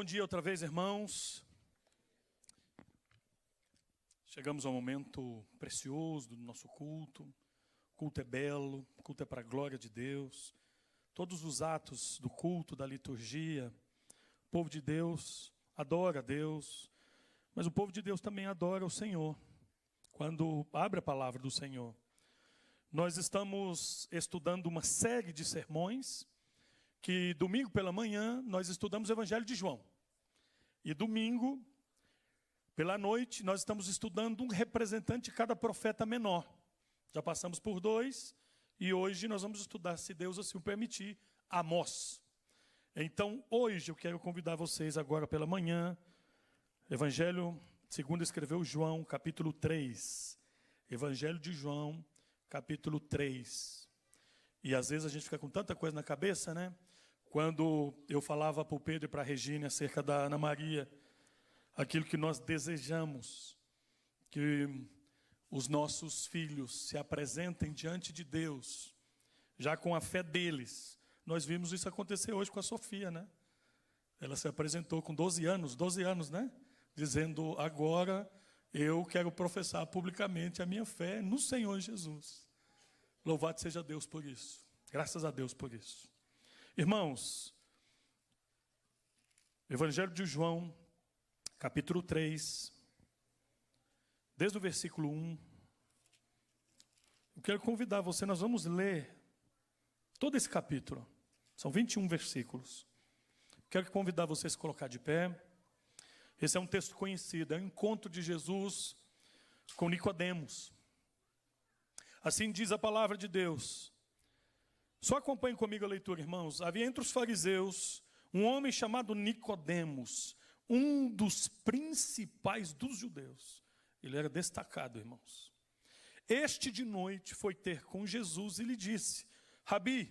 Bom dia outra vez, irmãos. Chegamos ao momento precioso do nosso culto. O culto é belo, o culto é para a glória de Deus. Todos os atos do culto, da liturgia, o povo de Deus adora a Deus, mas o povo de Deus também adora o Senhor, quando abre a palavra do Senhor. Nós estamos estudando uma série de sermões, que domingo pela manhã nós estudamos o Evangelho de João. E domingo, pela noite, nós estamos estudando um representante de cada profeta menor. Já passamos por 2, e hoje nós vamos estudar, se Deus assim o permitir, Amós. Então, hoje eu quero convidar vocês agora pela manhã, Evangelho segundo escreveu João, capítulo 3. Evangelho de João, capítulo 3. E às vezes a gente fica com tanta coisa na cabeça, né? Quando eu falava para o Pedro e para a Regina acerca da Ana Maria, aquilo que nós desejamos, que os nossos filhos se apresentem diante de Deus, já com a fé deles. Nós vimos isso acontecer hoje com a Sofia, né? Ela se apresentou com 12 anos, né? Dizendo, agora eu quero professar publicamente a minha fé no Senhor Jesus. Louvado seja Deus por isso. Graças a Deus por isso. Irmãos, Evangelho de João, capítulo 3, desde o versículo 1, eu quero convidar você, nós vamos ler todo esse capítulo, são 21 versículos. Quero convidar você a se colocar de pé. Esse é um texto conhecido, é o encontro de Jesus com Nicodemos. Assim diz a palavra de Deus. Só acompanhe comigo a leitura, irmãos. Havia entre os fariseus um homem chamado Nicodemos, um dos principais dos judeus. Ele era destacado, irmãos. Este de noite foi ter com Jesus e lhe disse: Rabi,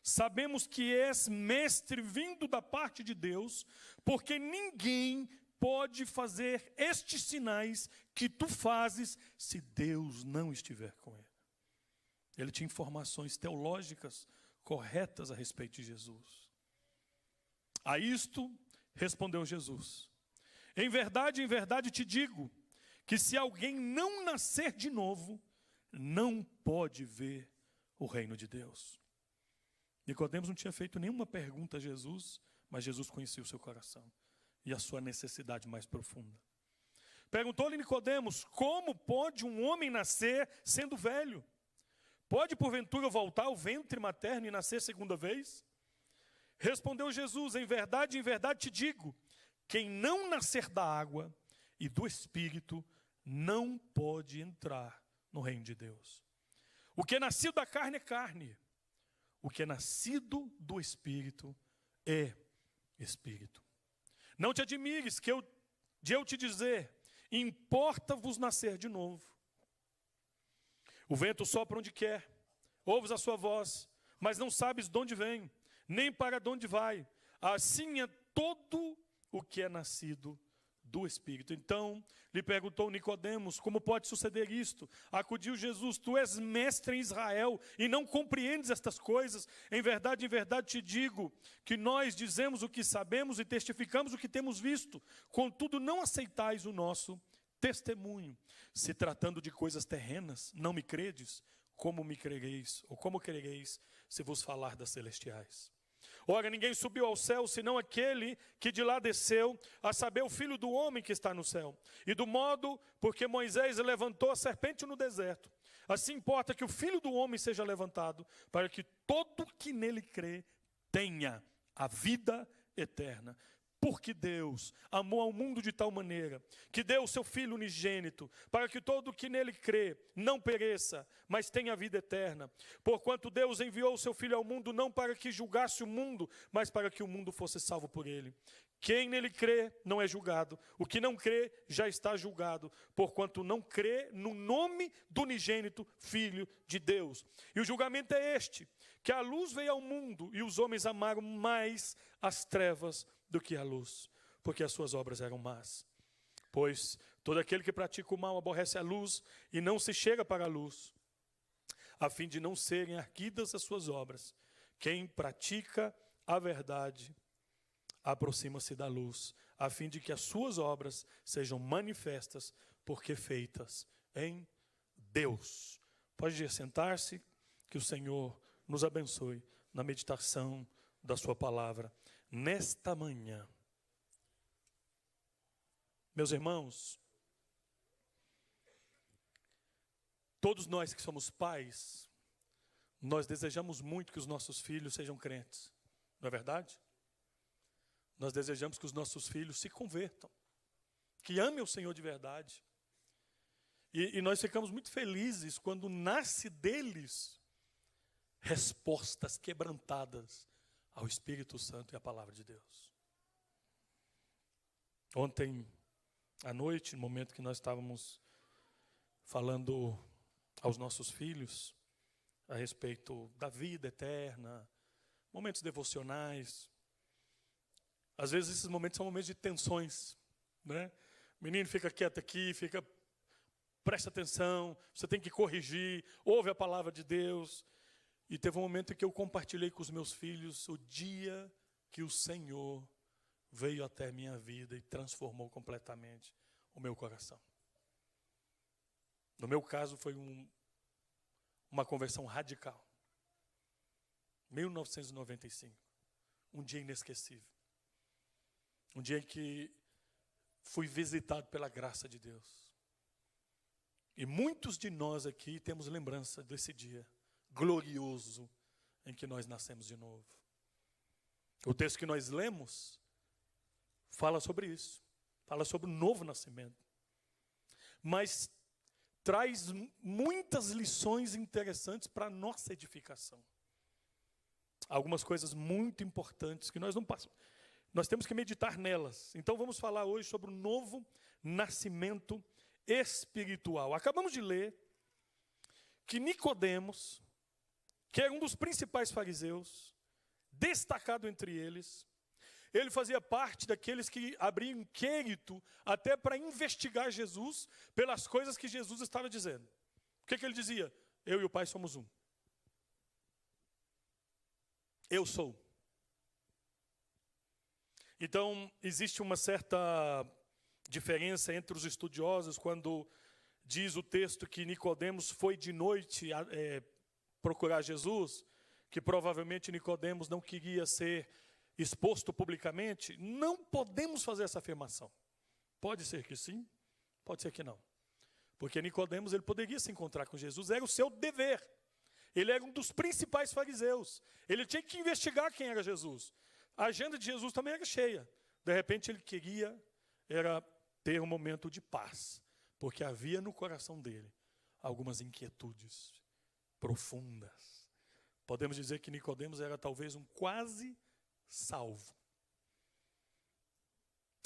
sabemos que és mestre vindo da parte de Deus, porque ninguém pode fazer estes sinais que tu fazes se Deus não estiver com ele. Ele tinha informações teológicas corretas a respeito de Jesus. A isto respondeu Jesus: em verdade te digo, que se alguém não nascer de novo, não pode ver o reino de Deus. Nicodemos não tinha feito nenhuma pergunta a Jesus, mas Jesus conhecia o seu coração e a sua necessidade mais profunda. Perguntou-lhe Nicodemos: como pode um homem nascer sendo velho? Pode porventura voltar ao ventre materno e nascer segunda vez? Respondeu Jesus: em verdade te digo, quem não nascer da água e do Espírito não pode entrar no reino de Deus. O que é nascido da carne é carne, o que é nascido do Espírito é Espírito. Não te admires de eu te dizer, importa-vos nascer de novo. O vento sopra onde quer, ouves a sua voz, mas não sabes de onde vem, nem para onde vai. Assim é todo o que é nascido do Espírito. Então lhe perguntou Nicodemos: como pode suceder isto? Acudiu Jesus: tu és mestre em Israel e não compreendes estas coisas? Em verdade te digo, que nós dizemos o que sabemos e testificamos o que temos visto, contudo não aceitais o nosso testemunho. Se tratando de coisas terrenas, não me credes, como me crereis, ou como crereis, se vos falar das celestiais? Ora, ninguém subiu ao céu, senão aquele que de lá desceu, a saber, o Filho do homem que está no céu. E do modo porque Moisés levantou a serpente no deserto, assim importa que o Filho do homem seja levantado, para que todo que nele crê tenha a vida eterna. Porque Deus amou ao mundo de tal maneira, que deu o seu Filho unigênito, para que todo que nele crê não pereça, mas tenha a vida eterna. Porquanto Deus enviou o seu Filho ao mundo, não para que julgasse o mundo, mas para que o mundo fosse salvo por ele. Quem nele crê não é julgado, o que não crê já está julgado, porquanto não crê no nome do unigênito Filho de Deus. E o julgamento é este, que a luz veio ao mundo, e os homens amaram mais as trevas do que a luz, porque as suas obras eram más. Pois todo aquele que pratica o mal aborrece a luz e não se chega para a luz, a fim de não serem arguidas as suas obras. Quem pratica a verdade aproxima-se da luz, a fim de que as suas obras sejam manifestas, porque feitas em Deus. Pode sentar-se, que o Senhor nos abençoe na meditação da sua palavra nesta manhã. Meus irmãos, todos nós que somos pais, nós desejamos muito que os nossos filhos sejam crentes, não é verdade? Nós desejamos que os nossos filhos se convertam, que amem o Senhor de verdade. E nós ficamos muito felizes quando nasce deles respostas quebrantadas ao Espírito Santo e à palavra de Deus. Ontem à noite, no momento que nós estávamos falando aos nossos filhos a respeito da vida eterna, momentos devocionais, às vezes esses momentos são momentos de tensões, né? O menino fica quieto aqui, presta atenção, você tem que corrigir, ouve a palavra de Deus. E teve um momento em que eu compartilhei com os meus filhos o dia que o Senhor veio até a minha vida e transformou completamente o meu coração. No meu caso foi uma conversão radical. 1995, um dia inesquecível. Um dia em que fui visitado pela graça de Deus. E muitos de nós aqui temos lembrança desse dia glorioso em que nós nascemos de novo. O texto que nós lemos fala sobre isso. Fala sobre o novo nascimento. Mas traz muitas lições interessantes para a nossa edificação. Algumas coisas muito importantes que nós não passamos. Nós temos que meditar nelas. Então vamos falar hoje sobre o novo nascimento espiritual. Acabamos de ler que Nicodemos, que era um dos principais fariseus, destacado entre eles, ele fazia parte daqueles que abriam inquérito até para investigar Jesus pelas coisas que Jesus estava dizendo. O que ele dizia? Eu e o Pai somos um. Eu sou. Então, existe uma certa diferença entre os estudiosos quando diz o texto que Nicodemos foi de noite procurar Jesus, que provavelmente Nicodemos não queria ser exposto publicamente. Não podemos fazer essa afirmação. Pode ser que sim, pode ser que não. Porque Nicodemos ele poderia se encontrar com Jesus, era o seu dever. Ele era um dos principais fariseus. Ele tinha que investigar quem era Jesus. A agenda de Jesus também era cheia. De repente ele queria ter um momento de paz, porque havia no coração dele algumas inquietudes profundas. Podemos dizer que Nicodemos era talvez um quase salvo.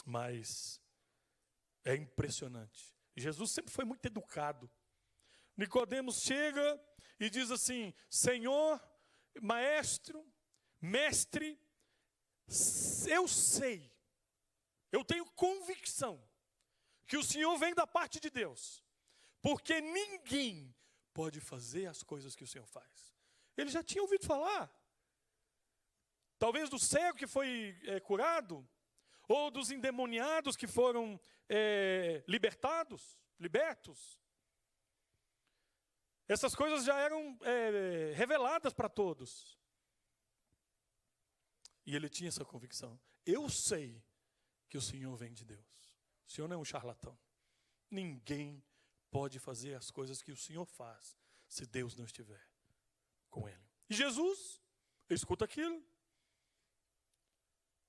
Mas é impressionante. Jesus sempre foi muito educado. Nicodemos chega e diz assim: Senhor, maestro, mestre, eu sei, eu tenho convicção que o Senhor vem da parte de Deus, porque ninguém pode fazer as coisas que o Senhor faz. Ele já tinha ouvido falar, talvez do cego que foi curado, ou dos endemoniados que foram libertos. Essas coisas já eram reveladas para todos. E ele tinha essa convicção. Eu sei que o Senhor vem de Deus. O Senhor não é um charlatão. Ninguém pode fazer as coisas que o Senhor faz se Deus não estiver com ele. E Jesus escuta aquilo.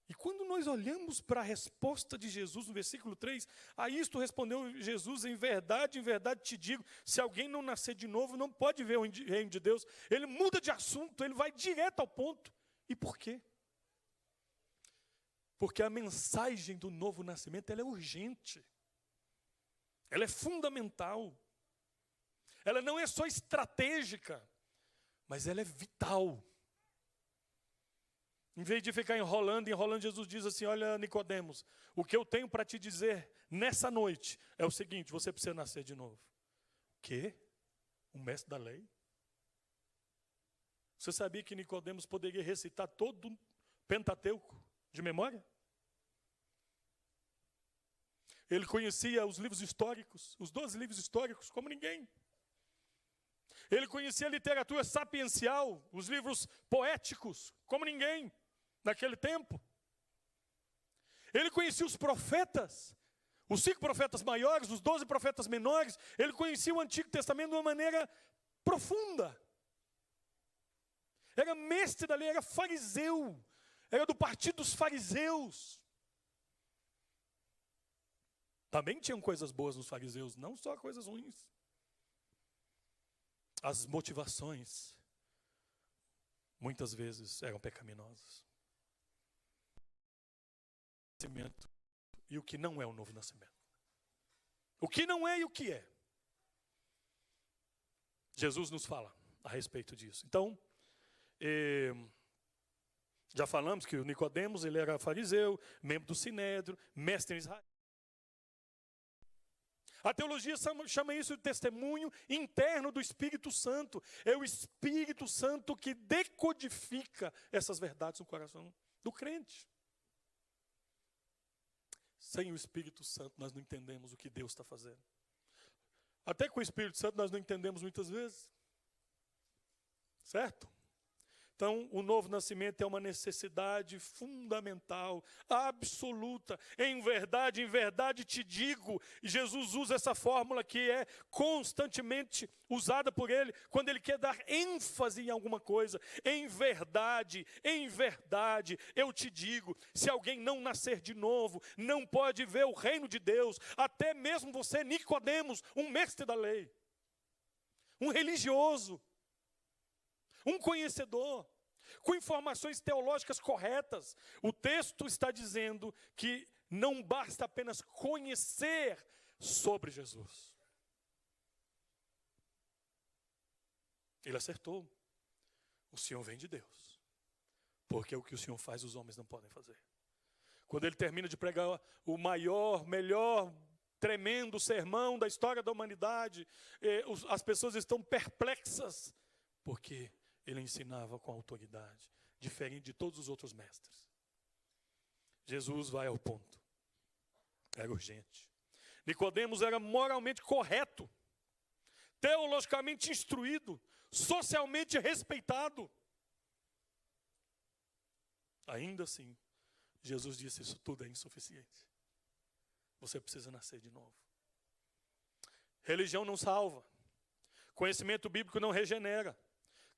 E quando nós olhamos para a resposta de Jesus no versículo 3, a isto respondeu Jesus: em verdade te digo, se alguém não nascer de novo, não pode ver o reino de Deus. Ele muda de assunto, ele vai direto ao ponto. E por quê? Porque a mensagem do novo nascimento ela é urgente. Ela é fundamental. Ela não é só estratégica, mas ela é vital. Em vez de ficar enrolando, Jesus diz assim: olha, Nicodemos, o que eu tenho para te dizer nessa noite é o seguinte: você precisa nascer de novo. O quê? Um mestre da lei? Você sabia que Nicodemos poderia recitar todo o Pentateuco de memória? Ele conhecia os livros históricos, os 12 livros históricos, como ninguém. Ele conhecia a literatura sapiencial, os livros poéticos, como ninguém, naquele tempo. Ele conhecia os profetas, os 5 profetas maiores, os 12 profetas menores. Ele conhecia o Antigo Testamento de uma maneira profunda. Era mestre da lei, era fariseu, era do partido dos fariseus. Também tinham coisas boas nos fariseus, não só coisas ruins. As motivações, muitas vezes, eram pecaminosas. E o que não é o novo nascimento. O que não é e o que é. Jesus nos fala a respeito disso. Então, já falamos que o Nicodemos, ele era fariseu, membro do Sinédrio, mestre em Israel. A teologia chama isso de testemunho interno do Espírito Santo. É o Espírito Santo que decodifica essas verdades no coração do crente. Sem o Espírito Santo nós não entendemos o que Deus está fazendo. Até com o Espírito Santo nós não entendemos muitas vezes. Certo? Então, o novo nascimento é uma necessidade fundamental, absoluta. Em verdade te digo. E Jesus usa essa fórmula que é constantemente usada por ele, quando ele quer dar ênfase em alguma coisa. Em verdade, eu te digo. Se alguém não nascer de novo, não pode ver o reino de Deus. Até mesmo você, Nicodemos, um mestre da lei. Um religioso. Um conhecedor, com informações teológicas corretas. O texto está dizendo que não basta apenas conhecer sobre Jesus. Ele acertou. O Senhor vem de Deus. Porque o que o Senhor faz, os homens não podem fazer. Quando ele termina de pregar o maior, melhor, tremendo sermão da história da humanidade, as pessoas estão perplexas, porque ele ensinava com autoridade, diferente de todos os outros mestres. Jesus vai ao ponto. Era urgente. Nicodemos era moralmente correto, teologicamente instruído, socialmente respeitado. Ainda assim, Jesus disse: isso tudo é insuficiente. Você precisa nascer de novo. Religião não salva. Conhecimento bíblico não regenera.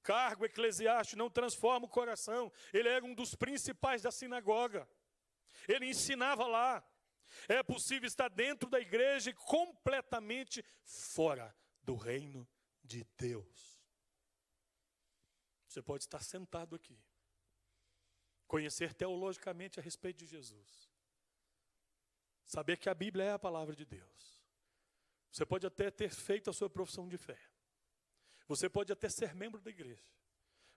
Cargo eclesiástico não transforma o coração. Ele era um dos principais da sinagoga. Ele ensinava lá. É possível estar dentro da igreja e completamente fora do reino de Deus. Você pode estar sentado aqui, conhecer teologicamente a respeito de Jesus, saber que a Bíblia é a palavra de Deus. Você pode até ter feito a sua profissão de fé. Você pode até ser membro da igreja.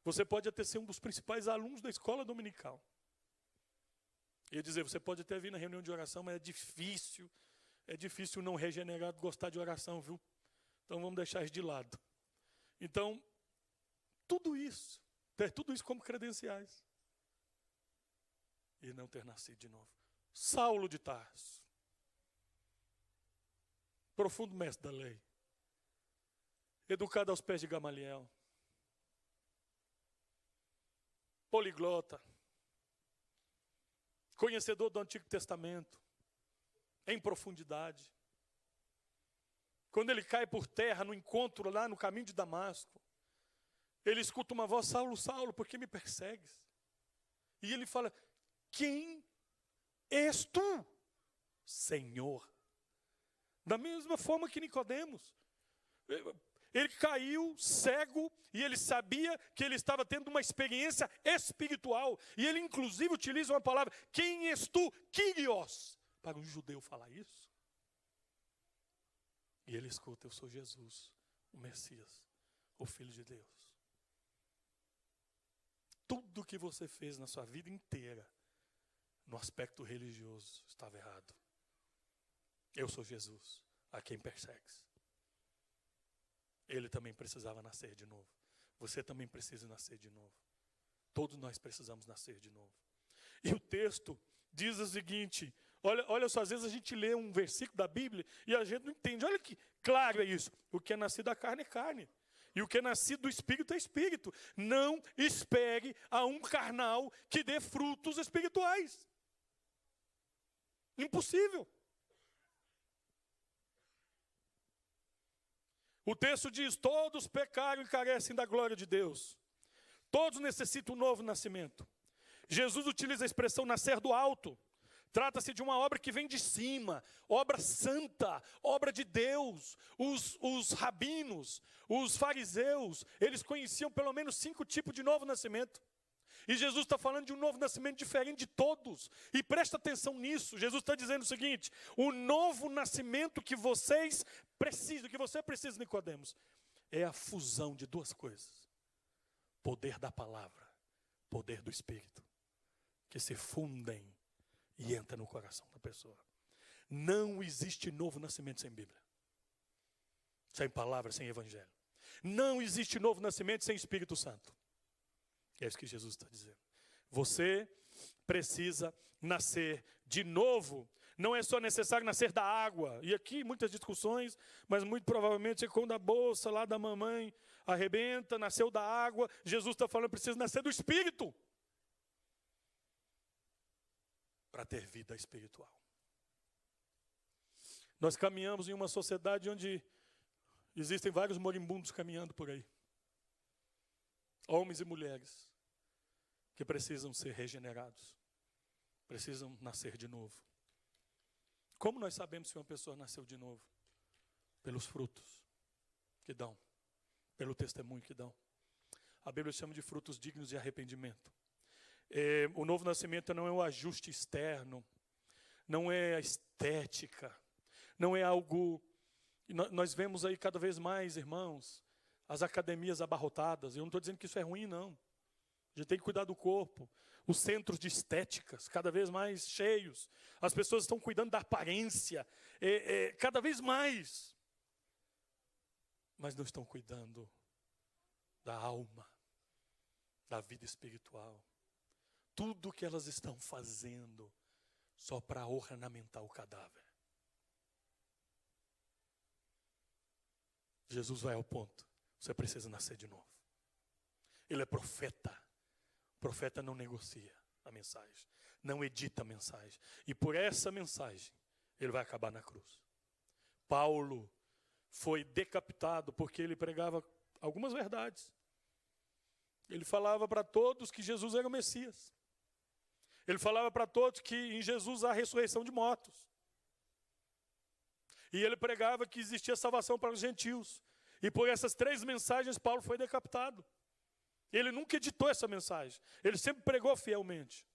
Você pode até ser um dos principais alunos da escola dominical. E dizer, você pode até vir na reunião de oração, mas é difícil não regenerado gostar de oração, viu? Então vamos deixar isso de lado. Então, ter tudo isso como credenciais. E não ter nascido de novo. Saulo de Tarso, profundo mestre da lei, educado aos pés de Gamaliel, poliglota, conhecedor do Antigo Testamento, em profundidade. Quando ele cai por terra no encontro lá no caminho de Damasco, ele escuta uma voz: Saulo, Saulo, por que me persegues? E ele fala: quem és tu, Senhor? Da mesma forma que Nicodemos. Ele caiu cego e ele sabia que ele estava tendo uma experiência espiritual. E ele inclusive utiliza uma palavra: quem és tu, Kyrios? Para um judeu falar isso. E ele escuta: eu sou Jesus, o Messias, o Filho de Deus. Tudo que você fez na sua vida inteira, no aspecto religioso, estava errado. Eu sou Jesus, a quem persegues. Ele também precisava nascer de novo. Você também precisa nascer de novo. Todos nós precisamos nascer de novo. E o texto diz o seguinte: Olha só, às vezes a gente lê um versículo da Bíblia e a gente não entende. Olha que claro é isso. O que é nascido da carne é carne. E o que é nascido do Espírito é Espírito. Não espere a um carnal que dê frutos espirituais. Impossível. O texto diz, todos pecaram e carecem da glória de Deus. Todos necessitam um novo nascimento. Jesus utiliza a expressão nascer do alto. Trata-se de uma obra que vem de cima, obra santa, obra de Deus. Os rabinos, os fariseus, eles conheciam pelo menos 5 tipos de novo nascimento. E Jesus está falando de um novo nascimento diferente de todos. E presta atenção nisso. Jesus está dizendo o seguinte, o novo nascimento que você precisa, Nicodemos, é a fusão de 2 coisas. Poder da palavra, poder do Espírito, que se fundem e entram no coração da pessoa. Não existe novo nascimento sem Bíblia, sem palavra, sem Evangelho. Não existe novo nascimento sem Espírito Santo. É isso que Jesus está dizendo. Você precisa nascer de novo. Não é só necessário nascer da água. E aqui muitas discussões, mas muito provavelmente é quando a bolsa lá da mamãe arrebenta, nasceu da água. Jesus está falando, precisa nascer do Espírito para ter vida espiritual. Nós caminhamos em uma sociedade onde existem vários moribundos caminhando por aí. Homens e mulheres que precisam ser regenerados, precisam nascer de novo. Como nós sabemos se uma pessoa nasceu de novo? Pelos frutos que dão, pelo testemunho que dão. A Bíblia chama de frutos dignos de arrependimento. O novo nascimento não é um ajuste externo, não é a estética, não é algo... Nós vemos aí cada vez mais, irmãos, as academias abarrotadas. Eu não estou dizendo que isso é ruim, não. A gente tem que cuidar do corpo. Os centros de estéticas, cada vez mais cheios. As pessoas estão cuidando da aparência, cada vez mais. Mas não estão cuidando da alma, da vida espiritual. Tudo que elas estão fazendo só para ornamentar o cadáver. Jesus vai ao ponto. Você precisa nascer de novo. Ele é profeta. O profeta não negocia a mensagem, não edita a mensagem. E por essa mensagem, ele vai acabar na cruz. Paulo foi decapitado porque ele pregava algumas verdades. Ele falava para todos que Jesus era o Messias. Ele falava para todos que em Jesus há ressurreição de mortos. E ele pregava que existia salvação para os gentios. E por essas 3 mensagens, Paulo foi decapitado. Ele nunca editou essa mensagem. Ele sempre pregou fielmente.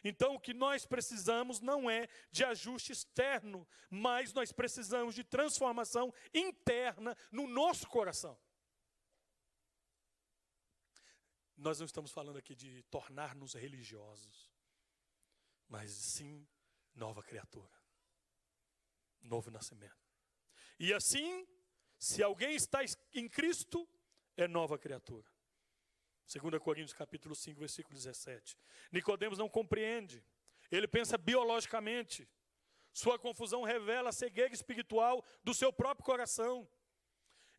Então, o que nós precisamos não é de ajuste externo, mas nós precisamos de transformação interna no nosso coração. Nós não estamos falando aqui de tornar-nos religiosos, mas sim nova criatura, novo nascimento. E assim, se alguém está em Cristo, é nova criatura. 2 Coríntios capítulo 5, versículo 17. Nicodemos não compreende. Ele pensa biologicamente. Sua confusão revela a cegueira espiritual do seu próprio coração.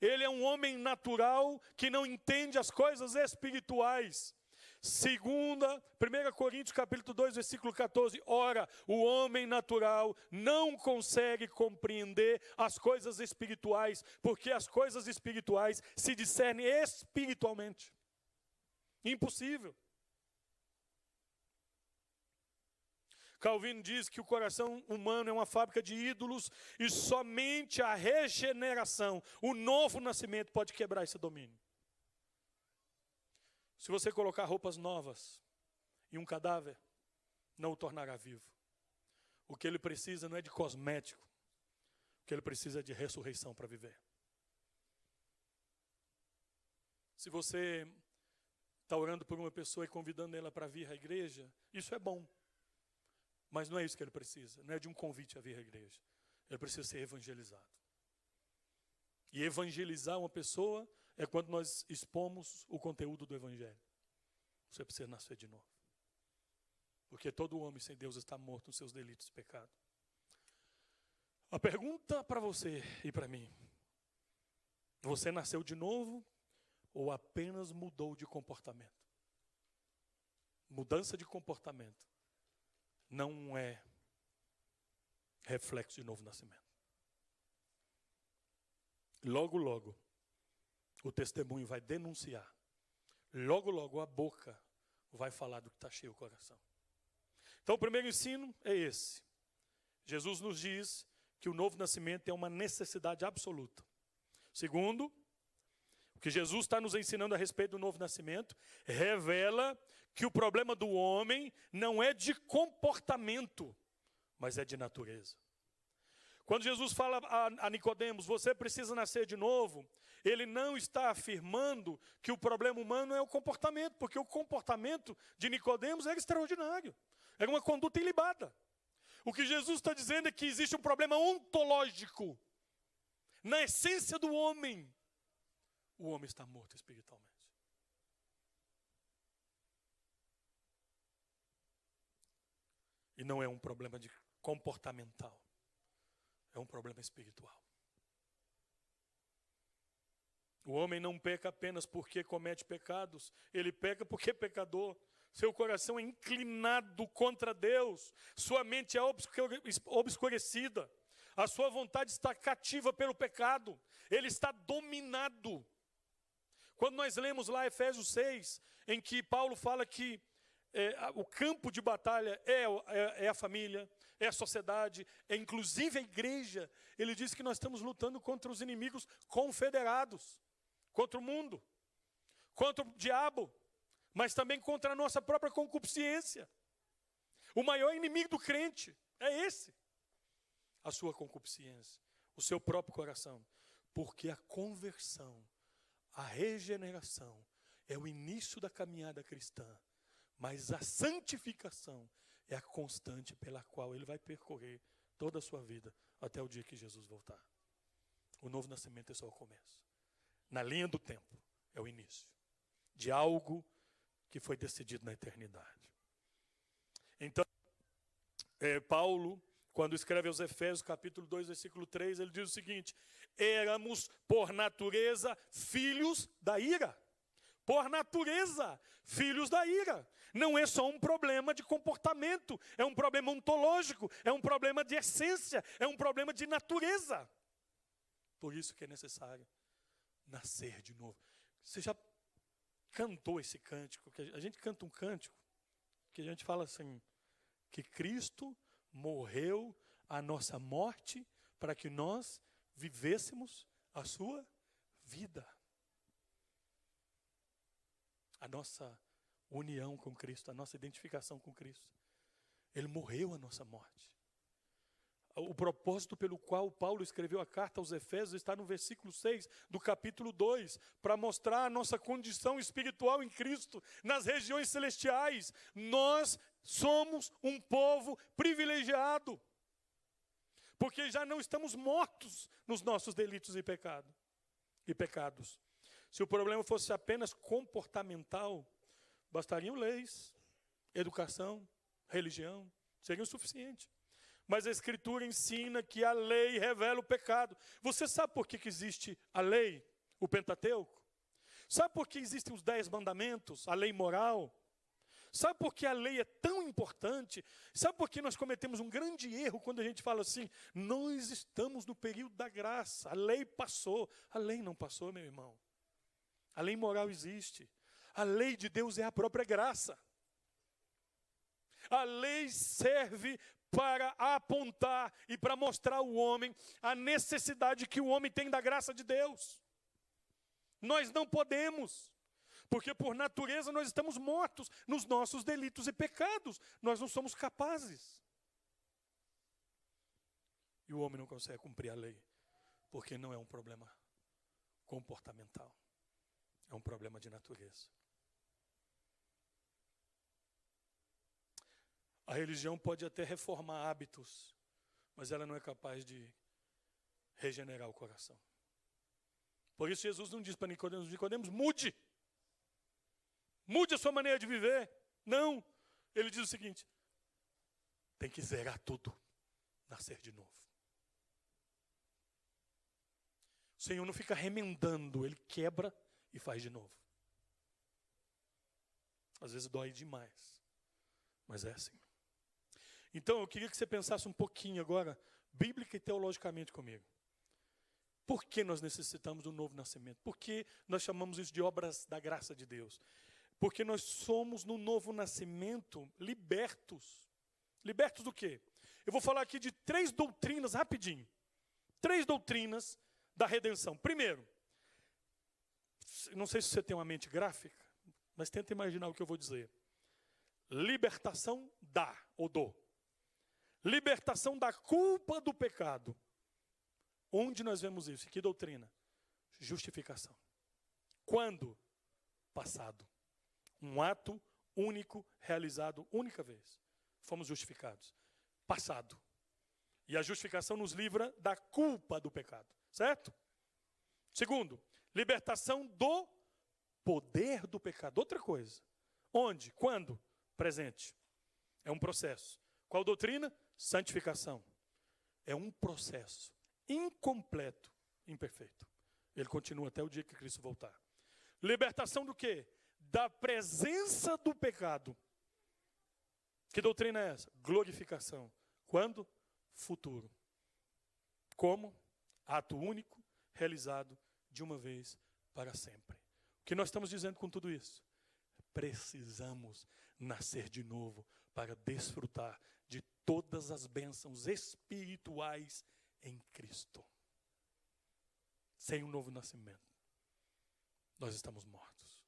Ele é um homem natural que não entende as coisas espirituais. 1 Coríntios capítulo 2, versículo 14. Ora, o homem natural não consegue compreender as coisas espirituais, porque as coisas espirituais se discernem espiritualmente. Impossível. Calvino diz que o coração humano é uma fábrica de ídolos e somente a regeneração, o novo nascimento pode quebrar esse domínio. Se você colocar roupas novas em um cadáver, não o tornará vivo. O que ele precisa não é de cosmético, o que ele precisa é de ressurreição para viver. Se você está orando por uma pessoa e convidando ela para vir à igreja, isso é bom. Mas não é isso que ele precisa. Não é de um convite a vir à igreja. Ele precisa ser evangelizado. E evangelizar uma pessoa é quando nós expomos o conteúdo do evangelho. Você precisa nascer de novo. Porque todo homem sem Deus está morto nos seus delitos e pecados. A pergunta para você e para mim: você nasceu de novo ou apenas mudou de comportamento? Mudança de comportamento não é reflexo de novo nascimento. Logo, logo, o testemunho vai denunciar. Logo, logo, a boca vai falar do que está cheio o coração. Então, o primeiro ensino é esse. Jesus nos diz que o novo nascimento é uma necessidade absoluta. Segundo, o que Jesus está nos ensinando a respeito do novo nascimento revela que o problema do homem não é de comportamento, mas é de natureza. Quando Jesus fala a Nicodemos, você precisa nascer de novo, ele não está afirmando que o problema humano é o comportamento, porque o comportamento de Nicodemos era extraordinário, era uma conduta ilibada. O que Jesus está dizendo é que existe um problema ontológico na essência do homem. O homem está morto espiritualmente. E não é um problema comportamental. É um problema espiritual. O homem não peca apenas porque comete pecados. Ele peca porque é pecador. Seu coração é inclinado contra Deus. Sua mente é obscurecida. A sua vontade está cativa pelo pecado. Ele está dominado. Quando nós lemos lá Efésios 6, em que Paulo fala que o campo de batalha é a família, é a sociedade, é inclusive a igreja. Ele diz que nós estamos lutando contra os inimigos confederados, contra o mundo, contra o diabo, mas também contra a nossa própria concupiscência. O maior inimigo do crente é esse, a sua concupiscência, o seu próprio coração, porque a conversão, a regeneração é o início da caminhada cristã. Mas a santificação é a constante pela qual ele vai percorrer toda a sua vida até o dia que Jesus voltar. O novo nascimento é só o começo. Na linha do tempo, é o início de algo que foi decidido na eternidade. Então, Paulo, quando escreve aos Efésios, capítulo 2, versículo 3, ele diz o seguinte: éramos, por natureza, filhos da ira. Por natureza, filhos da ira. Não é só um problema de comportamento, é um problema ontológico, é um problema de essência, é um problema de natureza. Por isso que é necessário nascer de novo. Você já cantou esse cântico? A gente canta um cântico que a gente fala assim, que Cristo morreu a nossa morte para que nós vivêssemos a sua vida. A nossa união com Cristo, a nossa identificação com Cristo. Ele morreu a nossa morte. O propósito pelo qual Paulo escreveu a carta aos Efésios está no versículo 6 do capítulo 2, para mostrar a nossa condição espiritual em Cristo, nas regiões celestiais. Nós somos um povo privilegiado, porque já não estamos mortos nos nossos delitos e pecados. Se o problema fosse apenas comportamental, bastariam leis, educação, religião, seria o suficiente. Mas a Escritura ensina que a lei revela o pecado. Você sabe por que existe a lei, o Pentateuco? Sabe por que existem os 10 mandamentos, a lei moral? Sabe por que a lei é tão importante? Sabe por que nós cometemos um grande erro quando a gente fala assim, nós estamos no período da graça, a lei passou. A lei não passou, meu irmão. A lei moral existe. A lei de Deus é a própria graça. A lei serve para apontar e para mostrar ao homem a necessidade que o homem tem da graça de Deus. Nós não podemos, porque por natureza nós estamos mortos nos nossos delitos e pecados. Nós não somos capazes. E o homem não consegue cumprir a lei, porque não é um problema comportamental. É um problema de natureza. A religião pode até reformar hábitos, mas ela não é capaz de regenerar o coração. Por isso Jesus não diz para Nicodemos, mude. Mude a sua maneira de viver. Não. Ele diz o seguinte, tem que zerar tudo, nascer de novo. Senhor não fica remendando, Ele quebra e faz de novo. Às vezes dói demais, mas é assim. Então eu queria que você pensasse um pouquinho agora, bíblica e teologicamente comigo. Por que nós necessitamos do novo nascimento? Por que nós chamamos isso de obras da graça de Deus? Porque nós somos no novo nascimento libertos. Libertos do quê? Eu vou falar aqui de 3 doutrinas, rapidinho. 3 doutrinas da redenção. Primeiro, não sei se você tem uma mente gráfica, mas tenta imaginar o que eu vou dizer. Libertação da, ou do. Libertação da culpa do pecado. Onde nós vemos isso? Que doutrina? Justificação. Quando? Passado. Um ato único, realizado única vez. Fomos justificados. Passado. E a justificação nos livra da culpa do pecado. Certo? Segundo, libertação do poder do pecado. Outra coisa. Onde? Quando? Presente. É um processo. Qual doutrina? Santificação. É um processo incompleto, imperfeito. Ele continua até o dia que Cristo voltar. Libertação do quê? Da presença do pecado. Que doutrina é essa? Glorificação. Quando? Futuro. Como? Ato único, realizado de uma vez para sempre. O que nós estamos dizendo com tudo isso? Precisamos nascer de novo para desfrutar de todas as bênçãos espirituais em Cristo. Sem um novo nascimento, nós estamos mortos.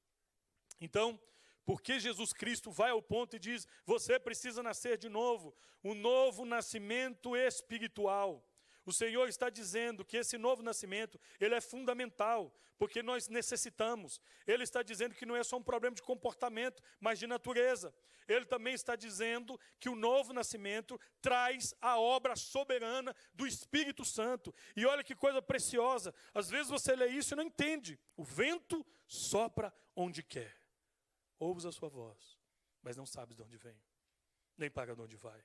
Então, porque Jesus Cristo vai ao ponto e diz, você precisa nascer de novo, um novo nascimento espiritual. O Senhor está dizendo que esse novo nascimento, ele é fundamental, porque nós necessitamos. Ele está dizendo que não é só um problema de comportamento, mas de natureza. Ele também está dizendo que o novo nascimento traz a obra soberana do Espírito Santo. E olha que coisa preciosa, às vezes você lê isso e não entende. O vento sopra onde quer. Ouves a sua voz, mas não sabes de onde vem, nem para onde vai.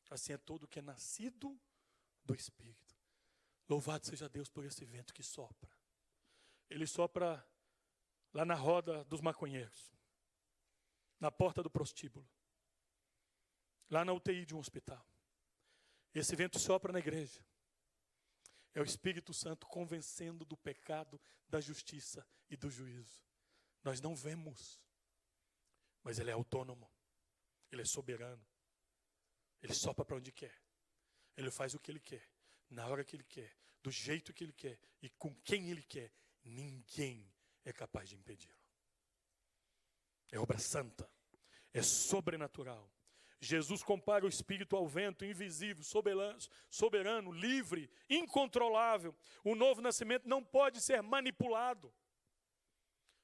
Assim é todo o que é nascido do Espírito. Louvado seja Deus por esse vento que sopra. Ele sopra lá na roda dos maconheiros, na porta do prostíbulo, lá na UTI de um hospital. Esse vento sopra na igreja. É o Espírito Santo convencendo do pecado, da justiça e do juízo. Nós não vemos, mas Ele é autônomo, Ele é soberano. Ele sopra para onde quer. Ele faz o que Ele quer, na hora que Ele quer, do jeito que Ele quer e com quem Ele quer. Ninguém é capaz de impedi-lo. É obra santa, é sobrenatural. Jesus compara o Espírito ao vento invisível, soberano, livre, incontrolável. O novo nascimento não pode ser manipulado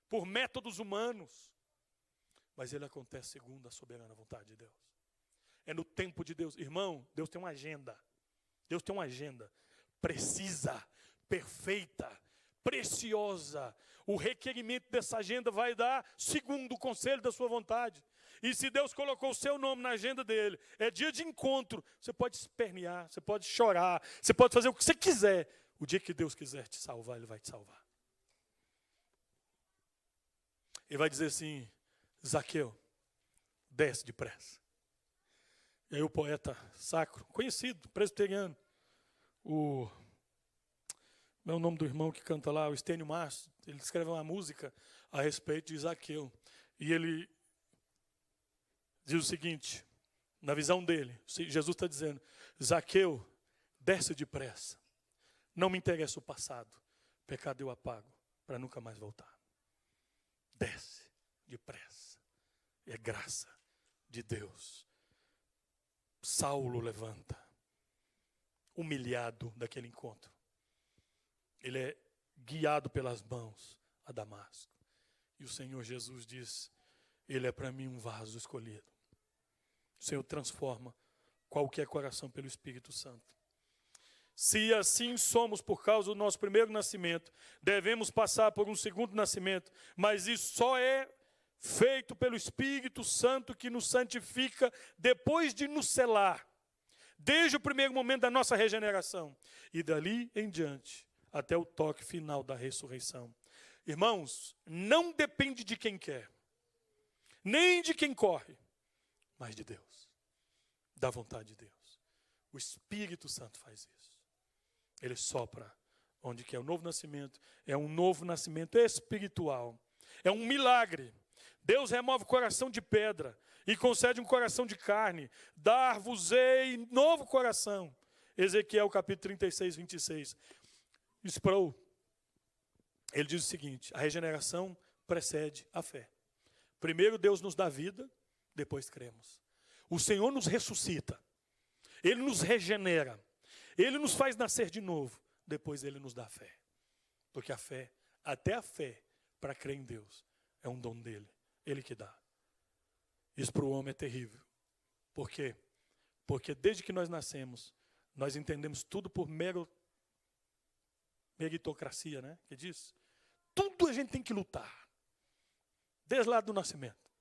por métodos humanos, mas ele acontece segundo a soberana vontade de Deus. É no tempo de Deus. Irmão, Deus tem uma agenda. Deus tem uma agenda precisa, perfeita, preciosa. O requerimento dessa agenda vai dar segundo o conselho da sua vontade. E se Deus colocou o seu nome na agenda dele, é dia de encontro, você pode espernear, você pode chorar, você pode fazer o que você quiser. O dia que Deus quiser te salvar, Ele vai te salvar. Ele vai dizer assim, Zaqueu, desce depressa. E aí o poeta sacro, conhecido, presbiteriano, não é o nome do irmão que canta lá, o Estênio Márcio, ele escreve uma música a respeito de Zaqueu. E ele diz o seguinte, na visão dele, Jesus está dizendo, Zaqueu, desce depressa. Não me interessa o passado, pecado eu apago, para nunca mais voltar. Desce depressa. É graça de Deus. Saulo levanta, humilhado daquele encontro. Ele é guiado pelas mãos a Damasco. E o Senhor Jesus diz, Ele é para mim um vaso escolhido. O Senhor transforma qualquer coração pelo Espírito Santo. Se assim somos por causa do nosso primeiro nascimento, devemos passar por um segundo nascimento, mas isso só é feito pelo Espírito Santo que nos santifica depois de nos selar, desde o primeiro momento da nossa regeneração. E dali em diante, até o toque final da ressurreição. Irmãos, não depende de quem quer, nem de quem corre, mas de Deus, da vontade de Deus. O Espírito Santo faz isso. Ele sopra onde quer. O novo nascimento é um novo nascimento espiritual. É um milagre. Deus remove o coração de pedra e concede um coração de carne. Dar-vos-ei novo coração. Ezequiel capítulo 36, 26. Sproul, ele diz o seguinte: a regeneração precede a fé. Primeiro Deus nos dá vida, depois cremos. O Senhor nos ressuscita. Ele nos regenera. Ele nos faz nascer de novo. Depois Ele nos dá fé. Porque a fé, até a fé, para crer em Deus, é um dom dEle. Ele que dá. Isso para o homem é terrível. Por quê? Porque desde que nós nascemos, nós entendemos tudo por meritocracia, né? Que diz? Tudo a gente tem que lutar. Desde lá do nascimento.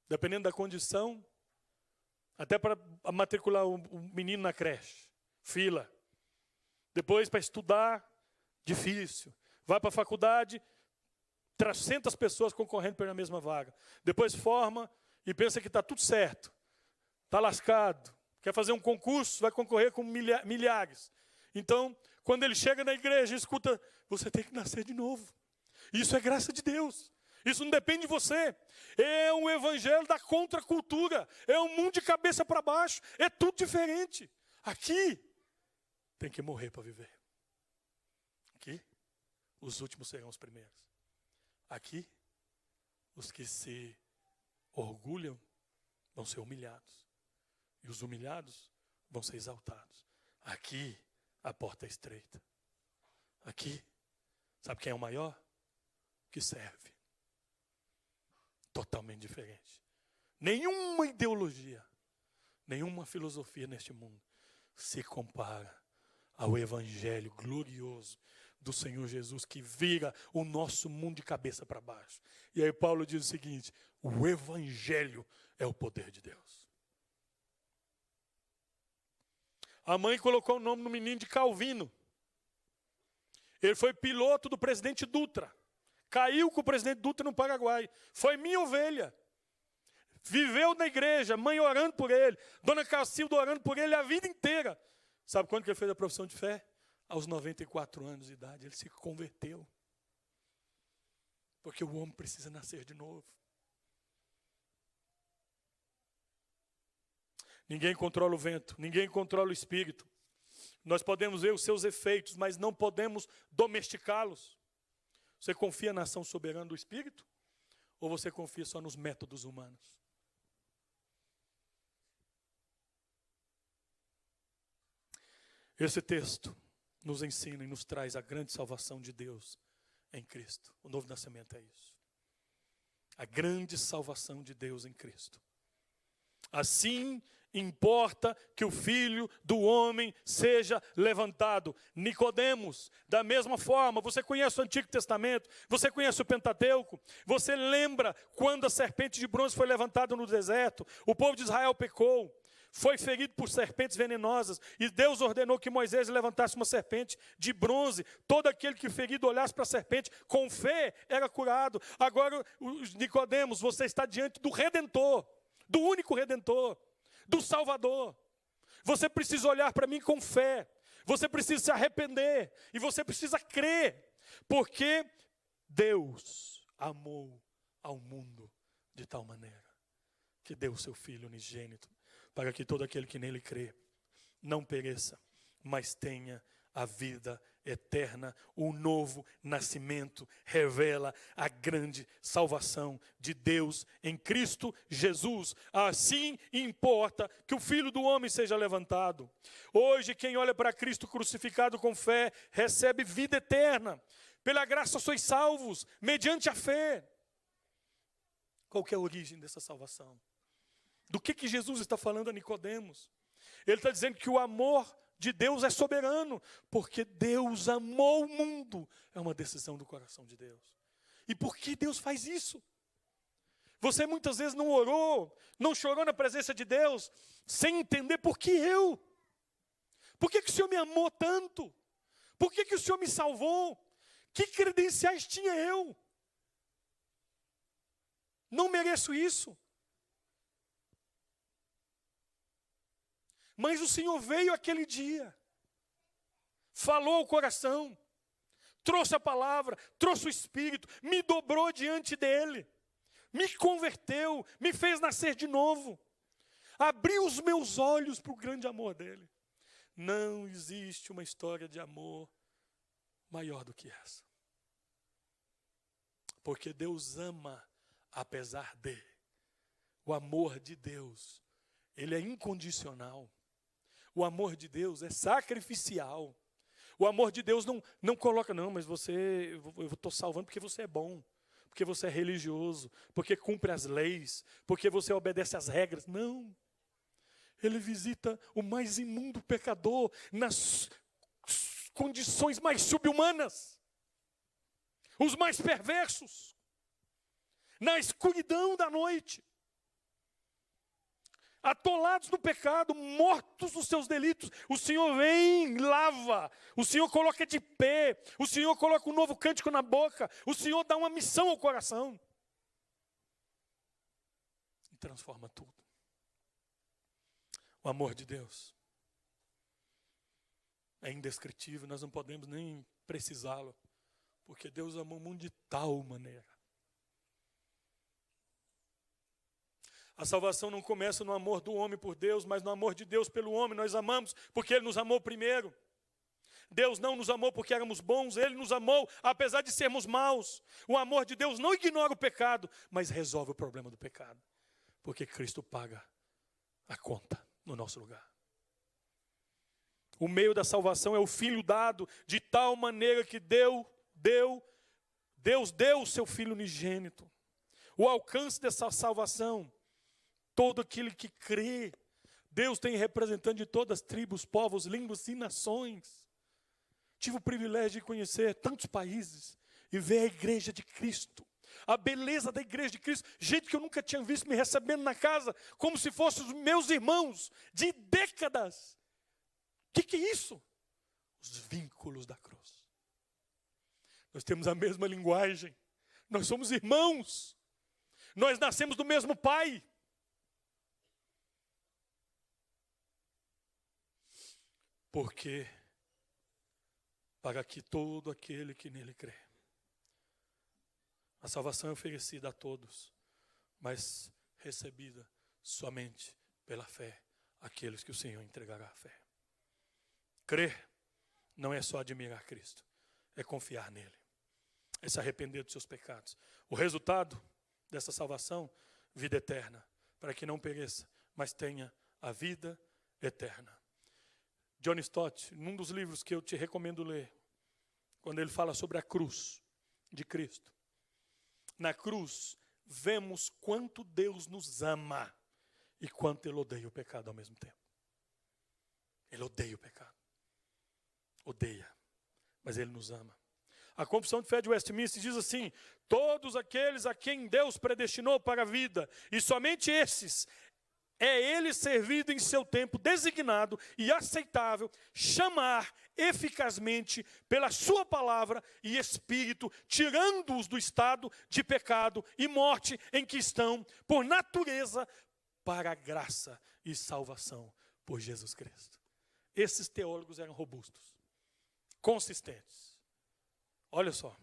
Dependendo da condição, até para matricular o menino na creche, fila. Depois para estudar, difícil. Vai para a faculdade, 300 pessoas concorrendo pela mesma vaga. Depois forma e pensa que está tudo certo. Está lascado. Quer fazer um concurso, vai concorrer com milhares. Então, quando ele chega na igreja e escuta, você tem que nascer de novo. Isso é graça de Deus. Isso não depende de você. É um evangelho da contracultura. É um mundo de cabeça para baixo. É tudo diferente. Aqui, tem que morrer para viver. Aqui, os últimos serão os primeiros. Aqui, os que se orgulham vão ser humilhados. E os humilhados vão ser exaltados. Aqui, a porta é estreita. Aqui, sabe quem é o maior? Que serve. Totalmente diferente. Nenhuma ideologia, nenhuma filosofia neste mundo se compara ao evangelho glorioso do Senhor Jesus, que vira o nosso mundo de cabeça para baixo. E aí Paulo diz o seguinte: o evangelho é o poder de Deus. A mãe colocou o nome no menino de Calvino. Ele foi piloto do presidente Dutra. Caiu com o presidente Dutra no Paraguai. Foi minha ovelha. Viveu na igreja, mãe orando por ele, dona Cacilda orando por ele a vida inteira. Sabe quando que ele fez a profissão de fé? Aos 94 anos de idade, ele se converteu. Porque o homem precisa nascer de novo. Ninguém controla o vento, ninguém controla o espírito. Nós podemos ver os seus efeitos, mas não podemos domesticá-los. Você confia na ação soberana do Espírito? Ou você confia só nos métodos humanos? Esse texto nos ensina e nos traz a grande salvação de Deus em Cristo. O novo nascimento é isso. A grande salvação de Deus em Cristo. Assim importa que o Filho do homem seja levantado. Nicodemos, da mesma forma, você conhece o Antigo Testamento, você conhece o Pentateuco, você lembra quando a serpente de bronze foi levantada no deserto, o povo de Israel pecou, foi ferido por serpentes venenosas, e Deus ordenou que Moisés levantasse uma serpente de bronze. Todo aquele que ferido olhasse para a serpente com fé era curado. Agora, Nicodemos, você está diante do Redentor, do único Redentor, do Salvador. Você precisa olhar para mim com fé. Você precisa se arrepender. E você precisa crer. Porque Deus amou ao mundo de tal maneira que deu o seu Filho unigênito, para que todo aquele que nele crê não pereça, mas tenha a vida eterna. O novo nascimento revela a grande salvação de Deus em Cristo Jesus. Assim importa que o Filho do homem seja levantado. Hoje, quem olha para Cristo crucificado com fé, recebe vida eterna. Pela graça sois salvos, mediante a fé. Qual que é a origem dessa salvação? Do que Jesus está falando a Nicodemos? Ele está dizendo que o amor de Deus é soberano, porque Deus amou o mundo. É uma decisão do coração de Deus. E por que Deus faz isso? Você muitas vezes não orou, não chorou na presença de Deus, sem entender por que eu. Por que o Senhor me amou tanto? Por que o Senhor me salvou? Que credenciais tinha eu? Não mereço isso. Mas o Senhor veio aquele dia, falou ao coração, trouxe a palavra, trouxe o Espírito, me dobrou diante dele, me converteu, me fez nascer de novo, abriu os meus olhos para o grande amor dele. Não existe uma história de amor maior do que essa. Porque Deus ama apesar de. O amor de Deus, ele é incondicional. O amor de Deus é sacrificial. O amor de Deus não coloca, não, mas eu estou salvando porque você é bom, porque você é religioso, porque cumpre as leis, porque você obedece às regras. Não. Ele visita o mais imundo pecador nas condições mais subhumanas, os mais perversos, na escuridão da noite, atolados no pecado, mortos nos seus delitos. O Senhor vem, lava, o Senhor coloca de pé, o Senhor coloca um novo cântico na boca, o Senhor dá uma missão ao coração e transforma tudo. O amor de Deus é indescritível, nós não podemos nem precisá-lo, porque Deus amou o mundo de tal maneira. A salvação não começa no amor do homem por Deus, mas no amor de Deus pelo homem. Nós amamos porque Ele nos amou primeiro. Deus não nos amou porque éramos bons, Ele nos amou apesar de sermos maus. O amor de Deus não ignora o pecado, mas resolve o problema do pecado, porque Cristo paga a conta no nosso lugar. O meio da salvação é o Filho dado de tal maneira que Deus deu o seu Filho unigênito. O alcance dessa salvação, todo aquele que crê, Deus tem representante de todas as tribos, povos, línguas e nações. Tive o privilégio de conhecer tantos países e ver a igreja de Cristo, a beleza da igreja de Cristo, gente que eu nunca tinha visto me recebendo na casa, como se fossem os meus irmãos de décadas. O que é isso? Os vínculos da cruz. Nós temos a mesma linguagem, nós somos irmãos, nós nascemos do mesmo Pai. Porque para que todo aquele que nele crê. A salvação é oferecida a todos, mas recebida somente pela fé, aqueles que o Senhor entregará a fé. Crer não é só admirar Cristo, é confiar nele, é se arrepender dos seus pecados. O resultado dessa salvação, vida eterna, para que não pereça, mas tenha a vida eterna. John Stott, num dos livros que eu te recomendo ler, quando ele fala sobre a cruz de Cristo. Na cruz, vemos quanto Deus nos ama e quanto Ele odeia o pecado ao mesmo tempo. Ele odeia o pecado. Odeia, mas Ele nos ama. A Confissão de Fé de Westminster diz assim: todos aqueles a quem Deus predestinou para a vida, e somente esses, é Ele servido em seu tempo designado e aceitável, chamar eficazmente pela sua palavra e Espírito, tirando-os do estado de pecado e morte em que estão, por natureza, para a graça e salvação por Jesus Cristo. Esses teólogos eram robustos, consistentes. Olha só.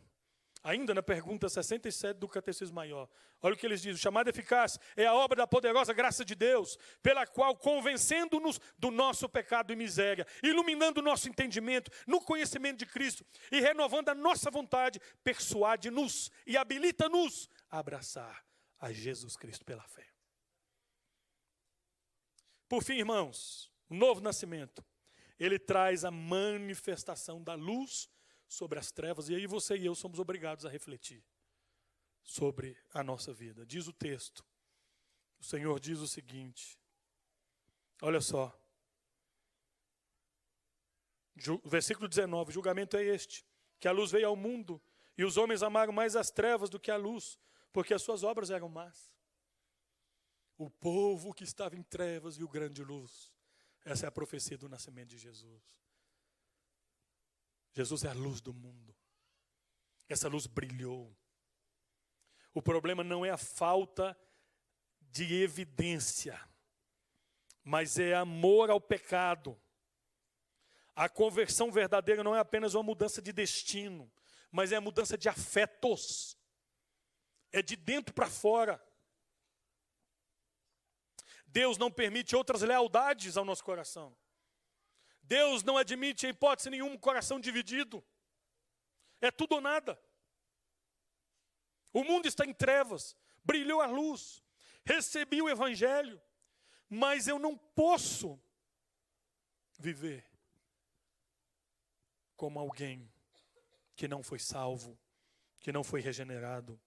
Ainda na pergunta 67 do Catecismo Maior, olha o que eles dizem: o chamado eficaz é a obra da poderosa graça de Deus, pela qual, convencendo-nos do nosso pecado e miséria, iluminando o nosso entendimento no conhecimento de Cristo e renovando a nossa vontade, persuade-nos e habilita-nos a abraçar a Jesus Cristo pela fé. Por fim, irmãos, o novo nascimento, ele traz a manifestação da luz sobre as trevas, e aí você e eu somos obrigados a refletir sobre a nossa vida. Diz o texto, o Senhor diz o seguinte, olha só, versículo 19, o julgamento é este, que a luz veio ao mundo, e os homens amaram mais as trevas do que a luz, porque as suas obras eram más. O povo que estava em trevas viu grande luz. Essa é a profecia do nascimento de Jesus. Jesus é a luz do mundo. Essa luz brilhou. O problema não é a falta de evidência, mas é amor ao pecado. A conversão verdadeira não é apenas uma mudança de destino, mas é a mudança de afetos. É de dentro para fora. Deus não permite outras lealdades ao nosso coração. Deus não admite, em hipótese nenhuma, um coração dividido. É tudo ou nada. O mundo está em trevas, brilhou a luz, recebi o evangelho, mas eu não posso viver como alguém que não foi salvo, que não foi regenerado.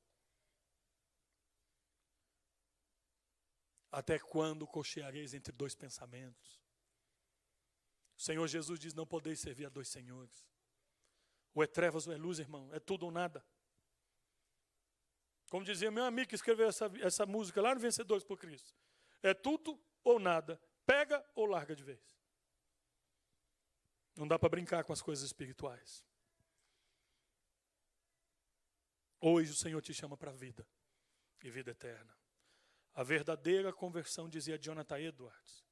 Até quando cocheareis entre dois pensamentos? O Senhor Jesus diz, não podeis servir a dois senhores. Ou é trevas ou é luz, irmão, é tudo ou nada. Como dizia meu amigo que escreveu essa música lá no Vencedores por Cristo. É tudo ou nada, pega ou larga de vez. Não dá para brincar com as coisas espirituais. Hoje o Senhor te chama para a vida e vida eterna. A verdadeira conversão, dizia Jonathan Edwards,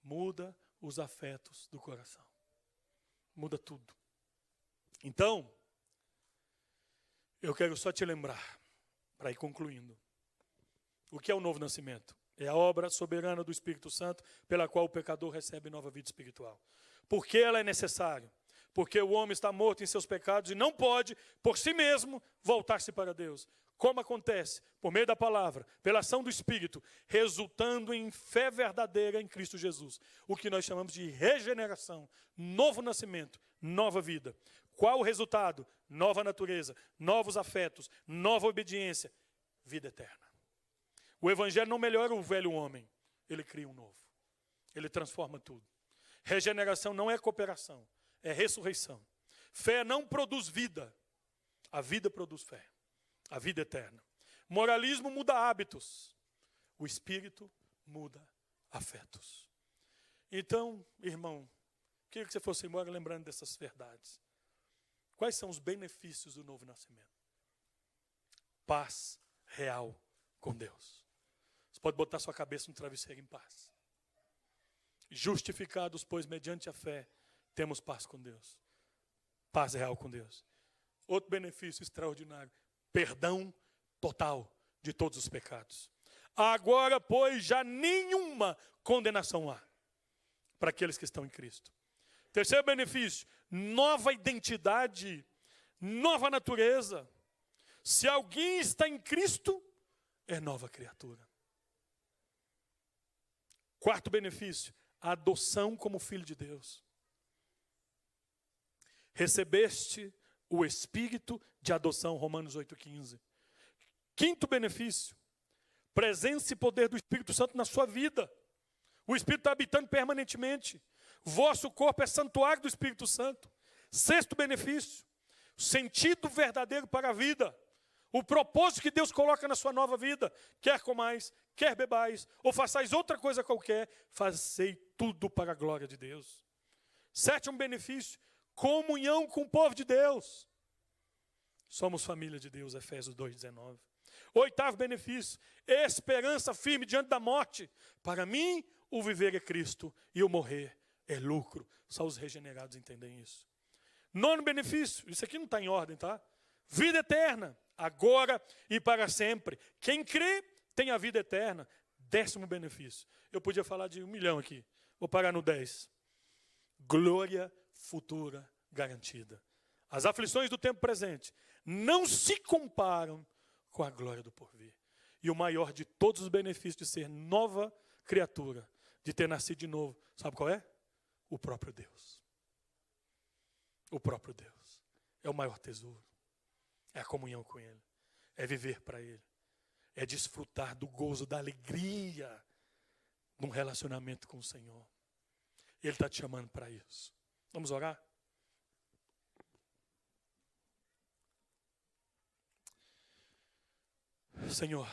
muda os afetos do coração. Muda tudo. Então, eu quero só te lembrar, para ir concluindo, o que é o novo nascimento? É a obra soberana do Espírito Santo, pela qual o pecador recebe nova vida espiritual. Por que ela é necessária? Porque o homem está morto em seus pecados e não pode, por si mesmo, voltar-se para Deus. Como acontece? Por meio da palavra, pela ação do Espírito, resultando em fé verdadeira em Cristo Jesus. O que nós chamamos de regeneração, novo nascimento, nova vida. Qual o resultado? Nova natureza, novos afetos, nova obediência, vida eterna. O Evangelho não melhora o velho homem, ele cria um novo. Ele transforma tudo. Regeneração não é cooperação, é ressurreição. Fé não produz vida, a vida produz fé, a vida eterna. Moralismo muda hábitos, o Espírito muda afetos. Então, irmão, queria que você fosse embora lembrando dessas verdades. Quais são os benefícios do novo nascimento? Paz real com Deus. Você pode botar sua cabeça no travesseiro em paz. Justificados, pois, mediante a fé, temos paz com Deus. Paz real com Deus. Outro benefício extraordinário, perdão total de todos os pecados. Agora, pois, já nenhuma condenação há para aqueles que estão em Cristo. Terceiro benefício, nova identidade, nova natureza. Se alguém está em Cristo, é nova criatura. Quarto benefício, a adoção como filho de Deus. Recebeste o Espírito de adoção, Romanos 8,15. Quinto benefício, presença e poder do Espírito Santo na sua vida. O Espírito está habitando permanentemente. Vosso corpo é santuário do Espírito Santo. Sexto benefício, sentido verdadeiro para a vida. O propósito que Deus coloca na sua nova vida. Quer comais, quer bebais, ou façais outra coisa qualquer, fazei tudo para a glória de Deus. Sétimo benefício, comunhão com o povo de Deus. Somos família de Deus, Efésios 2,19. Oitavo benefício, esperança firme diante da morte. Para mim, o viver é Cristo e o morrer é lucro. Só os regenerados entendem isso. Nono benefício, isso aqui não está em ordem, tá? Vida eterna, agora e para sempre. Quem crê tem a vida eterna. Décimo benefício. Eu podia falar de 1 milhão aqui. Vou parar no 10. Glória futura garantida. As aflições do tempo presente não se comparam com a glória do porvir. E o maior de todos os benefícios de ser nova criatura, de ter nascido de novo, sabe qual é? O próprio Deus. O próprio Deus. É o maior tesouro. É a comunhão com Ele. É viver para Ele. É desfrutar do gozo, da alegria num relacionamento com o Senhor. Ele está te chamando para isso. Vamos orar? Senhor,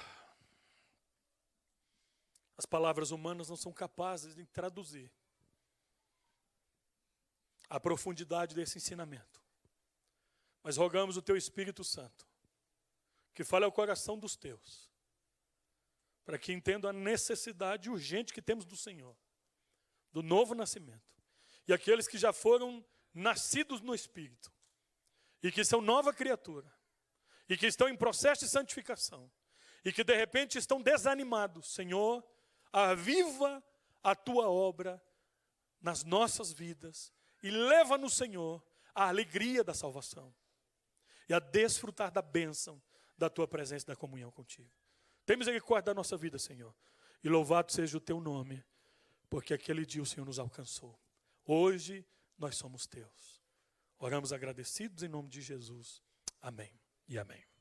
as palavras humanas não são capazes de traduzir a profundidade desse ensinamento. Mas rogamos o teu Espírito Santo, que fale ao coração dos teus, para que entendam a necessidade urgente que temos do Senhor, do novo nascimento. E aqueles que já foram nascidos no Espírito, e que são nova criatura, e que estão em processo de santificação, e que de repente estão desanimados, Senhor, aviva a tua obra nas nossas vidas, e leva-nos, Senhor, à alegria da salvação, e a desfrutar da bênção da tua presença e da comunhão contigo. Tem misericórdia da nossa vida, Senhor, e louvado seja o teu nome, porque aquele dia o Senhor nos alcançou. Hoje nós somos teus. Oramos agradecidos em nome de Jesus. Amém e amém.